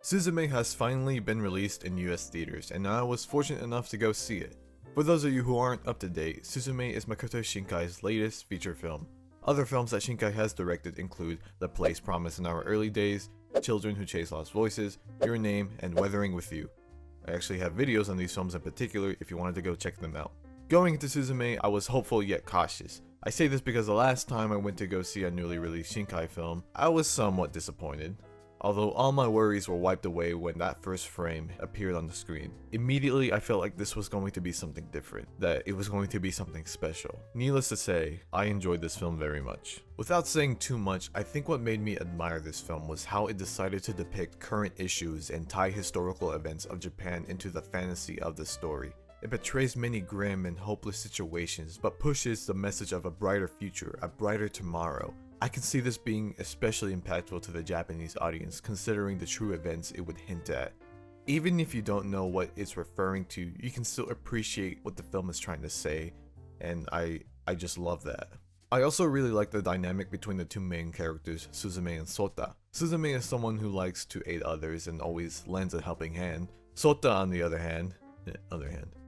SUZUME has finally been released in US theaters, and I was fortunate enough to go see it. For those of you who aren't up to date, SUZUME is Makoto Shinkai's latest feature film. Other films that Shinkai has directed include The Place Promised in Our Early Days, Children Who Chase Lost Voices, Your Name, and Weathering With You. I actually have videos on these films in particular if you wanted to go check them out. Going into SUZUME, I was hopeful yet cautious. I say this because the last time I went to go see a newly released Shinkai film, I was somewhat disappointed. Although all my worries were wiped away when that first frame appeared on the screen. Immediately I felt like this was going to be something different, that it was going to be something special. Needless to say, I enjoyed this film very much. Without saying too much, I think what made me admire this film was how it decided to depict current issues and tie historical events of Japan into the fantasy of the story. It portrays many grim and hopeless situations, but pushes the message of a brighter future, a brighter tomorrow. I can see this being especially impactful to the Japanese audience considering the true events it would hint at. Even if you don't know what it's referring to, you can still appreciate what the film is trying to say, and I just love that. I also really like the dynamic between the two main characters, Suzume and Sota. Suzume is someone who likes to aid others and always lends a helping hand. Sota, on the other hand,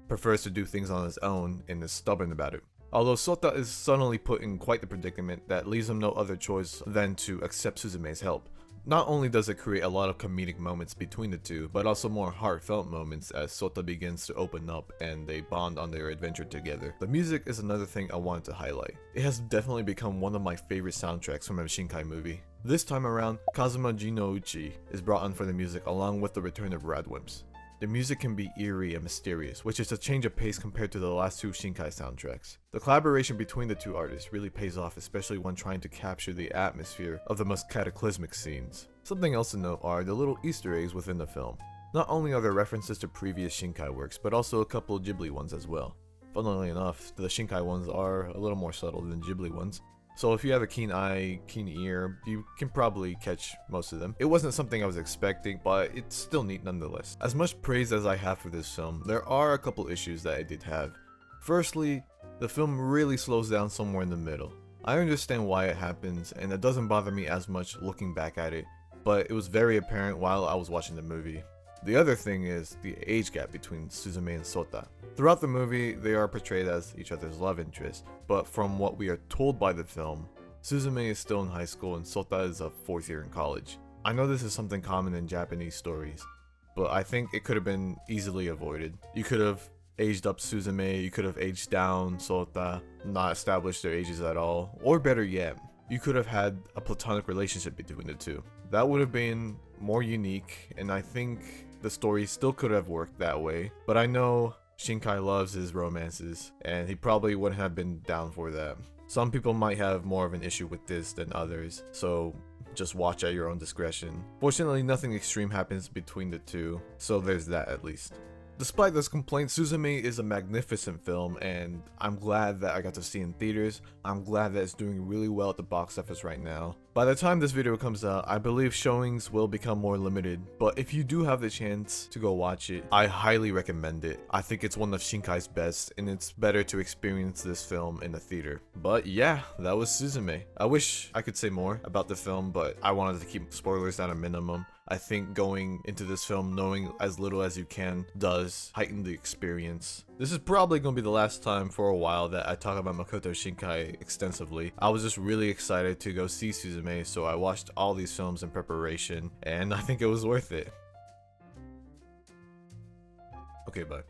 prefers to do things on his own and is stubborn about it. Although Sota is suddenly put in quite the predicament that leaves him no other choice than to accept Suzume's help. Not only does it create a lot of comedic moments between the two, but also more heartfelt moments as Sota begins to open up and they bond on their adventure together. The music is another thing I wanted to highlight. It has definitely become one of my favorite soundtracks from a Shinkai movie. This time around, Kazuma Jinouchi is brought on for the music along with the return of Radwimps. The music can be eerie and mysterious, which is a change of pace compared to the last two Shinkai soundtracks. The collaboration between the two artists really pays off, especially when trying to capture the atmosphere of the most cataclysmic scenes. Something else to note are the little Easter eggs within the film. Not only are there references to previous Shinkai works, but also a couple of Ghibli ones as well. Funnily enough, the Shinkai ones are a little more subtle than Ghibli ones. So if you have a keen eye, keen ear, you can probably catch most of them. It wasn't something I was expecting, but it's still neat nonetheless. As much praise as I have for this film, there are a couple issues that I did have. Firstly, the film really slows down somewhere in the middle. I understand why it happens, and it doesn't bother me as much looking back at it, but it was very apparent while I was watching the movie. The other thing is the age gap between Suzume and Sota. Throughout the movie, they are portrayed as each other's love interests, but from what we are told by the film, Suzume is still in high school and Sota is a 4th year in college. I know this is something common in Japanese stories, but I think it could have been easily avoided. You could have aged up Suzume, you could have aged down Sota, not established their ages at all, or better yet, you could have had a platonic relationship between the two. That would have been more unique, and I think the story still could have worked that way, but I know Shinkai loves his romances, and he probably wouldn't have been down for that. Some people might have more of an issue with this than others, so just watch at your own discretion. Fortunately, nothing extreme happens between the two, so there's that at least. Despite this complaint, Suzume is a magnificent film, and I'm glad that I got to see it in theaters. I'm glad that it's doing really well at the box office right now. By the time this video comes out, I believe showings will become more limited, but if you do have the chance to go watch it, I highly recommend it. I think it's one of Shinkai's best, and it's better to experience this film in the theater. But yeah, that was Suzume. I wish I could say more about the film, but I wanted to keep spoilers at a minimum. I think going into this film knowing as little as you can does heighten the experience. This is probably going to be the last time for a while that I talk about Makoto Shinkai extensively. I was just really excited to go see Suzume, so I watched all these films in preparation, and I think it was worth it. Okay, bye.